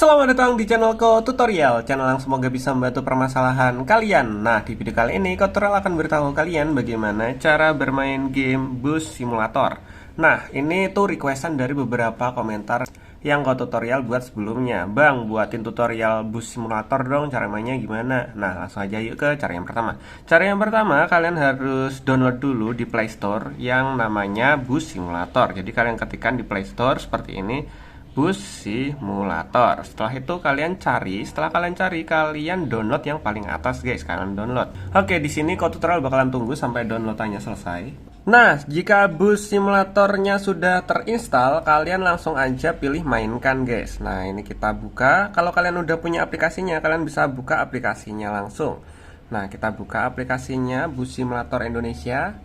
Selamat datang di channel Ko Tutorial, channel yang semoga bisa membantu permasalahan kalian. Nah, di video kali ini Ko Tutorial akan beritahu kalian bagaimana cara bermain game Bus Simulator. Nah, ini tuh requestan dari beberapa komentar yang Ko Tutorial buat sebelumnya. Bang, buatin tutorial Bus Simulator dong, cara mainnya gimana? Nah, langsung aja yuk ke cara yang pertama. Cara yang pertama, kalian harus download dulu di Play Store yang namanya Bus Simulator. Jadi kalian ketikkan di Play Store seperti ini, Bus Simulator. Setelah itu setelah kalian cari, kalian download yang paling atas guys, kalian download. Oke, di sini Ko Tutorial bakalan tunggu sampai downloadannya selesai. Nah, jika Bus Simulatornya sudah terinstall, kalian langsung aja pilih mainkan guys. Nah, ini kita buka. Kalau kalian udah punya aplikasinya, kalian bisa buka aplikasinya langsung. Nah, kita buka aplikasinya Bus Simulator Indonesia.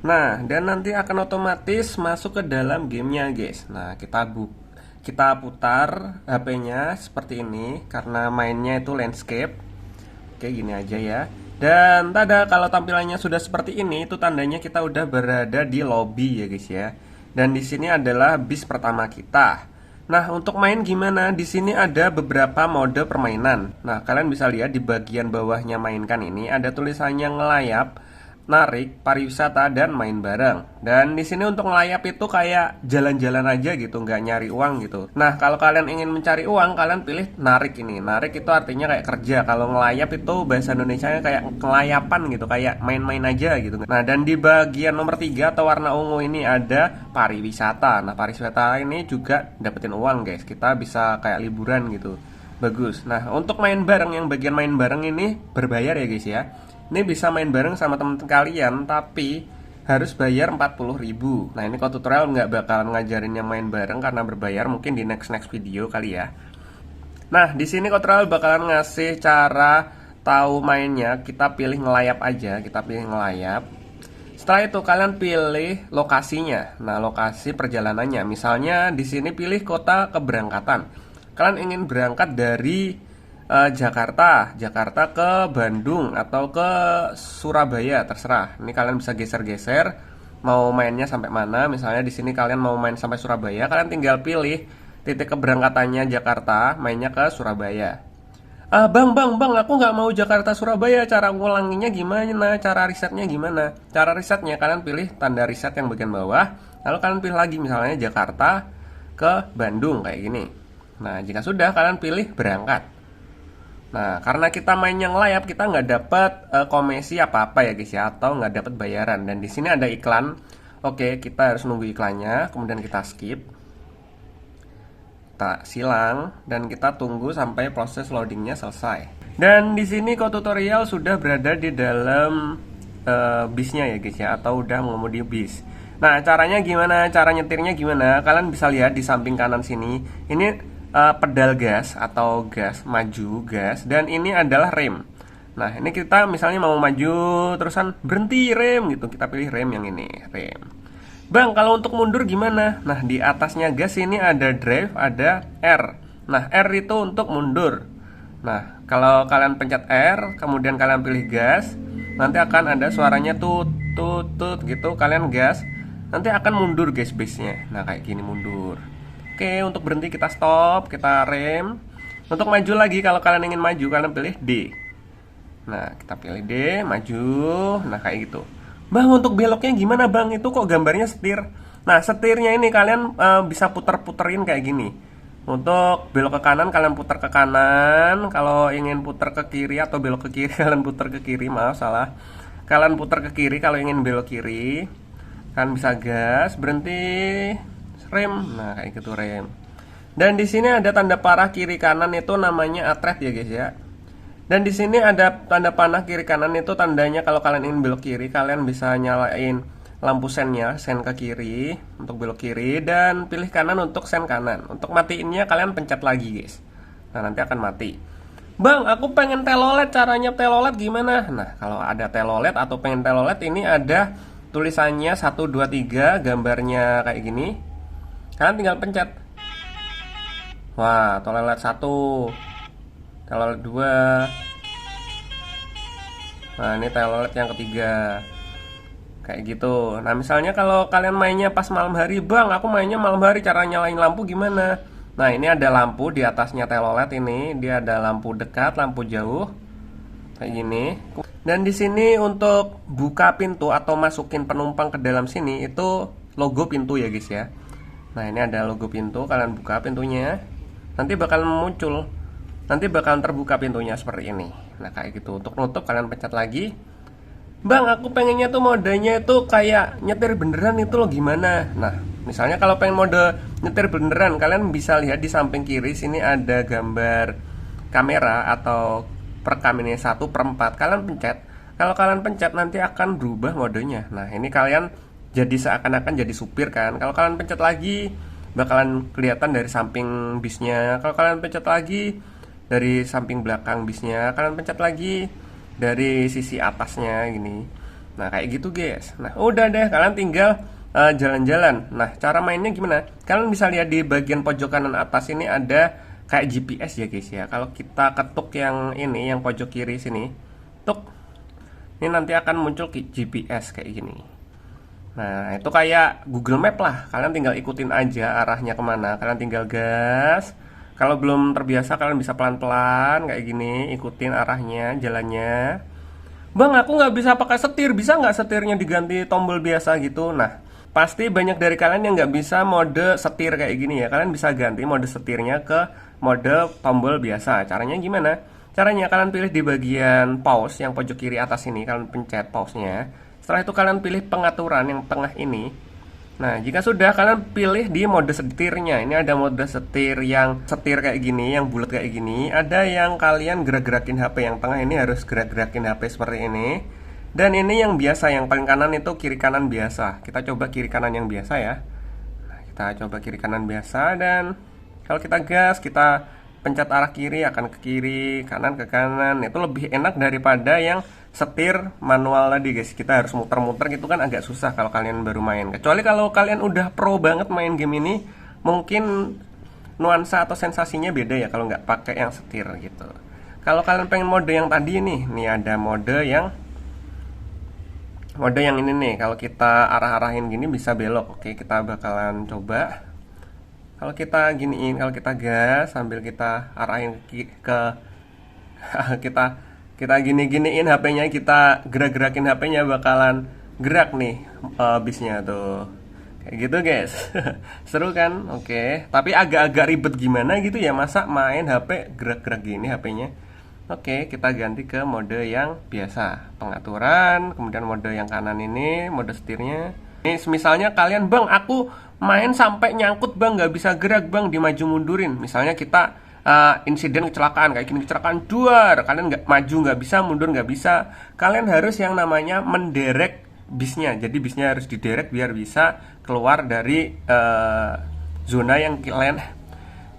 Nah, dan nanti akan otomatis masuk ke dalam gamenya guys. Nah, kita putar HP-nya seperti ini karena mainnya itu landscape. Oke, gini aja ya. Dan tada, kalau tampilannya sudah seperti ini, itu tandanya kita udah berada di lobby ya guys ya. Dan di sini adalah bis pertama kita. Nah, untuk main gimana? Di sini ada beberapa mode permainan. Nah, kalian bisa lihat di bagian bawahnya mainkan ini ada tulisannya ngelayap, narik, pariwisata, dan main bareng. Dan di sini untuk ngelayap itu kayak jalan-jalan aja gitu, nggak nyari uang gitu. Nah, kalau kalian ingin mencari uang, kalian pilih narik ini. Narik itu artinya kayak kerja. Kalau ngelayap itu bahasa Indonesianya kayak ngelayapan gitu, kayak main-main aja gitu. Nah, dan di bagian nomor 3 atau warna ungu ini ada pariwisata. Nah, pariwisata ini juga dapetin uang guys. Kita bisa kayak liburan gitu. Bagus. Nah, untuk main bareng, yang bagian main bareng ini berbayar ya guys ya. Ini bisa main bareng sama teman kalian, tapi harus bayar 40.000. Nah, ini Ko Tutorial nggak bakalan ngajarin yang main bareng karena berbayar, mungkin di next video kali ya. Nah, di sini Ko Tutorial bakalan ngasih cara tahu mainnya. Kita pilih ngelayap aja, kita pilih ngelayap. Setelah itu kalian pilih lokasinya. Nah, lokasi perjalanannya. Misalnya di sini pilih kota keberangkatan. Kalian ingin berangkat dari Jakarta ke Bandung atau ke Surabaya, terserah. Ini kalian bisa geser-geser mau mainnya sampai mana. Misalnya di sini kalian mau main sampai Surabaya, kalian tinggal pilih titik keberangkatannya Jakarta, mainnya ke Surabaya. Bang, aku nggak mau Jakarta Surabaya. Cara ngulanginya gimana? Cara risetnya gimana? Cara risetnya kalian pilih tanda riset yang bagian bawah, lalu kalian pilih lagi misalnya Jakarta ke Bandung kayak gini. Nah, jika sudah kalian pilih berangkat. Nah, karena kita main yang layap, kita nggak dapat komisi apa-apa ya guys ya, atau nggak dapat bayaran. Dan di sini ada iklan. Oke, kita harus nunggu iklannya, kemudian kita skip, kita silang, dan kita tunggu sampai proses loadingnya selesai. Dan di sini Ko Tutorial sudah berada di dalam bisnya ya guys ya, atau udah mengemudi bis. Nah, caranya gimana? Cara nyetirnya gimana? Kalian bisa lihat di samping kanan sini. Ini pedal gas atau gas, maju gas, dan ini adalah rem. Nah, ini kita misalnya mau maju terusan berhenti rem gitu, kita pilih rem yang ini, rem. Bang, kalau untuk mundur gimana? Nah, di atasnya gas ini ada drive, ada R. Nah, R itu untuk mundur. Nah, kalau kalian pencet R, kemudian kalian pilih gas, nanti akan ada suaranya tut tut tut gitu, kalian gas, nanti akan mundur guys base-nya. Nah, kayak gini mundur. Oke, untuk berhenti kita stop, kita rem. Untuk maju lagi, kalau kalian ingin maju, kalian pilih D. Nah, kita pilih D, maju. Nah, kayak gitu. Bang, untuk beloknya gimana bang? Itu kok gambarnya setir? Nah, setirnya ini kalian bisa puter-puterin kayak gini. Untuk belok ke kanan, kalian putar ke kanan. Kalau ingin putar ke kiri atau belok ke kiri, kalian putar ke kiri. Maaf, salah. Kalian putar ke kiri kalau ingin belok kiri. Kalian bisa gas, berhenti, rem. Nah, kayak gitu rem. Dan di sini ada tanda panah kiri kanan, itu namanya atret ya guys ya. Dan di sini ada tanda panah kiri kanan, itu tandanya kalau kalian ingin belok kiri, kalian bisa nyalain lampu sennya, sen ke kiri untuk belok kiri, dan pilih kanan untuk sen kanan. Untuk matiinnya kalian pencet lagi guys. Nah, nanti akan mati. Bang, aku pengen telolet, caranya telolet gimana? Nah, kalau ada telolet atau pengen telolet, ini ada tulisannya 1 2 3, gambarnya kayak gini. Kalian tinggal pencet. Wah, telolet 1, telolet 2. Nah, ini telolet yang ketiga. Kayak gitu. Nah, misalnya kalau kalian mainnya pas malam hari, bang, aku mainnya malam hari, cara nyalain lampu gimana? Nah, ini ada lampu di atasnya telolet ini, dia ada lampu dekat, lampu jauh, kayak gini. Dan di sini untuk buka pintu atau masukin penumpang ke dalam sini itu logo pintu ya guys ya. Nah, ini ada logo pintu, kalian buka pintunya, nanti bakal muncul, nanti bakal terbuka pintunya seperti ini. Nah, kayak gitu. Untuk nutup kalian pencet lagi. Bang, aku pengennya tuh modenya itu kayak nyetir beneran, itu loh gimana? Nah, misalnya kalau pengen mode nyetir beneran, kalian bisa lihat di samping kiri sini ada gambar kamera atau perekam ini 1/4. Kalian pencet. Kalau kalian pencet nanti akan berubah modenya. Nah, ini kalian jadi seakan-akan jadi supir kan. Kalau kalian pencet lagi bakalan kelihatan dari samping bisnya. Kalau kalian pencet lagi dari samping belakang bisnya. Kalian pencet lagi dari sisi atasnya gini. Nah, kayak gitu guys. Nah, udah deh, kalian tinggal jalan-jalan. Nah, cara mainnya gimana? Kalian bisa lihat di bagian pojok kanan atas ini ada kayak GPS ya guys ya. Kalau kita ketuk yang ini, yang pojok kiri sini, tuk, ini nanti akan muncul GPS kayak gini. Nah, itu kayak Google Map lah. Kalian tinggal ikutin aja arahnya kemana. Kalian tinggal gas. Kalau belum terbiasa kalian bisa pelan-pelan kayak gini, ikutin arahnya, jalannya. Bang, aku nggak bisa pakai setir, bisa nggak setirnya diganti tombol biasa gitu? Nah, pasti banyak dari kalian yang nggak bisa mode setir kayak gini ya. Kalian bisa ganti mode setirnya ke mode tombol biasa. Caranya gimana? Caranya kalian pilih di bagian pause yang pojok kiri atas ini, kalian pencet pause-nya. Setelah itu kalian pilih pengaturan yang tengah ini. Nah, jika sudah, kalian pilih di mode setirnya. Ini ada mode setir yang setir kayak gini, yang bulat kayak gini. Ada yang kalian gerak-gerakin HP, yang tengah ini harus gerak-gerakin HP seperti ini. Dan ini yang biasa, yang paling kanan itu kiri kanan biasa. Kita coba kiri kanan yang biasa ya. Nah, kita coba kiri kanan biasa, dan kalau kita gas, kita pencet arah kiri akan ke kiri, kanan ke kanan. Itu lebih enak daripada yang setir manual tadi guys. Kita harus muter-muter gitu kan, agak susah kalau kalian baru main. Kecuali kalau kalian udah pro banget main game ini, mungkin nuansa atau sensasinya beda ya kalau nggak pakai yang setir gitu. Kalau kalian pengen mode yang tadi nih ada mode yang ini nih. Kalau kita arah-arahin gini bisa belok. Oke, kita bakalan coba. Kalau kita giniin, kalau kita gas sambil kita arahin ke kita gini-giniin HP-nya, kita gerak-gerakin HP-nya, bakalan gerak nih bisnya tuh. Kayak gitu guys. Seru kan? Oke. Tapi agak-agak ribet gimana gitu ya, masa main HP gerak-gerak gini HP-nya. Oke, kita ganti ke mode yang biasa. Pengaturan, kemudian mode yang kanan ini, mode setirnya. Ini misalnya kalian, bang, aku main sampai nyangkut bang, nggak bisa gerak bang, dimaju mundurin. Misalnya kita insiden kecelakaan kayak gini, kecelakaan duar, kalian nggak maju nggak bisa, mundur nggak bisa, kalian harus yang namanya menderek bisnya. Jadi bisnya harus diderek biar bisa keluar dari zona yang kalian,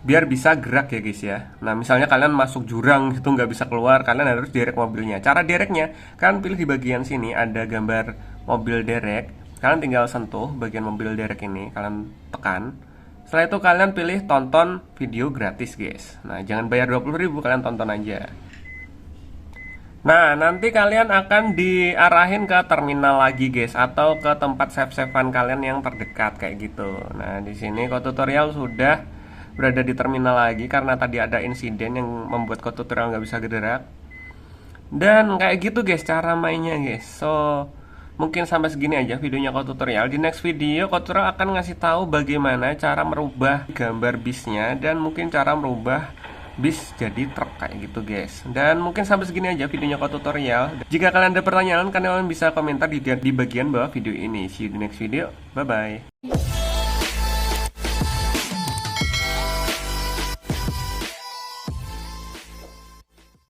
biar bisa gerak ya guys ya. Nah, misalnya kalian masuk jurang gitu nggak bisa keluar, kalian harus derek mobilnya. Cara dereknya, kalian pilih di bagian sini ada gambar mobil derek. Kalian tinggal sentuh bagian mobil derek ini, kalian tekan. Setelah itu kalian pilih tonton video gratis guys. Nah, jangan bayar 20.000, kalian tonton aja. Nah, nanti kalian akan diarahin ke terminal lagi guys, atau ke tempat save-savean kalian yang terdekat kayak gitu. Nah, di sini Code Tutorial sudah berada di terminal lagi karena tadi ada insiden yang membuat Code Tutorial nggak bisa gerak. Dan kayak gitu guys cara mainnya guys. So, mungkin sampai segini aja videonya Code Tutorial. Di next video Code Tutorial akan ngasih tahu bagaimana cara merubah gambar bisnya, dan mungkin cara merubah bis jadi truk kayak gitu guys. Dan mungkin sampai segini aja videonya Code Tutorial. Jika kalian ada pertanyaan, kalian bisa komentar di bagian bawah video ini. See you di next video. Bye bye.